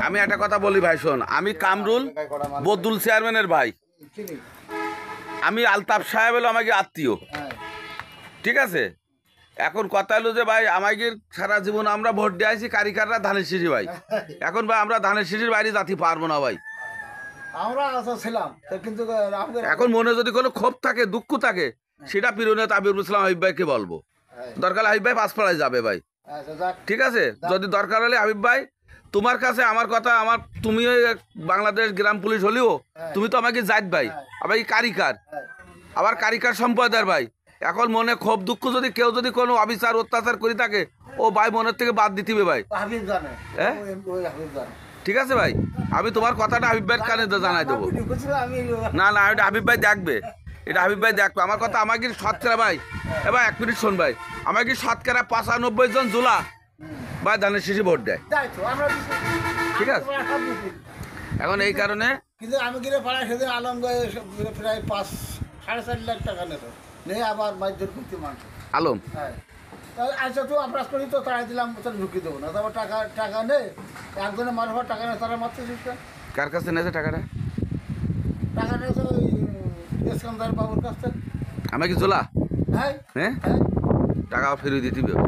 আমি একটা কথা বলি ভাই, শোন, আমি কামরুল বদুল চেয়ারম্যানের ভাই, আমি আলতাফ সাহেব হলো আমাকে আত্মীয়, ঠিক আছে। এখন কথা হলো যে ভাই আমাকে সারা জীবন আমরা ভোট দিয়ে আসি কারিকাররা ধানের শিশি ভাই, এখন ভাই আমরা ধানের শিশির বাইরে যাতে পারবো না ভাই। আমরা ছিলাম কিন্তু এখন মনে যদি কোনো ক্ষোভ থাকে, দুঃখ থাকে, সেটা পিরোনে তাবির ইসলাম হাবিব ভাইকে বলবো। দরকার হাবিব ভাই পাঁচপাড়ায় যাবে ভাই, ঠিক আছে। যদি দরকার হলে হাবিব ভাই তোমার কাছে আমার কথা, আমার তুমি বাংলাদেশ গ্রাম পুলিশ হলেও তুমি তো আমাকে জাত ভাই, আবার কারিকার, আবার কারিকার সম্প্রদায়ের ভাই। এখন মনে ক্ষোভ দুঃখ যদি কেউ যদি কোনো অবিচার অত্যাচার করে থাকে, ও ভাই মনের থেকে বাদ দিতে হবে ভাই, হ্যাঁ ঠিক আছে ভাই। আমি তোমার কথাটা হাবিব ভাইয়ের কানে জানাই দেবো। না না, এটা হাবিব ভাই দেখবে, এটা হাবিব ভাই দেখবে আমার কথা। আমাকে শতকরা ভাই, এবার 1 মিনিট শোন ভাই, আমাকে শতকরা 95 জন জোলা ভাই ধানের শিশি ভোট দেয়, ঠিক আছে। এখন এই কারণে কিন্তু আমি গিয়ে পাড়ায় সেদিন আলম প্রায় 5-4.5 লাখ টাকা নেব, নিয়ে আবার মাইজোর করতে মানুষ আলম, হ্যাঁ আচ্ছা তো আপনার করি তো তাই দিলাম, তাহলে ঢুকিয়ে দেবো না, তারপর টাকা নেই, একজনের মারফত টাকা নেই, তারা মারতে শিখছে। কার কাছে নেছে টাকাটা? টাকা নিয়েছে ওই ইস্কান্দার বাবুর কাছ থেকে। আমাকে জোলা, হ্যাঁ হ্যাঁ হ্যাঁ টাকা ফেরত দিতে হবে।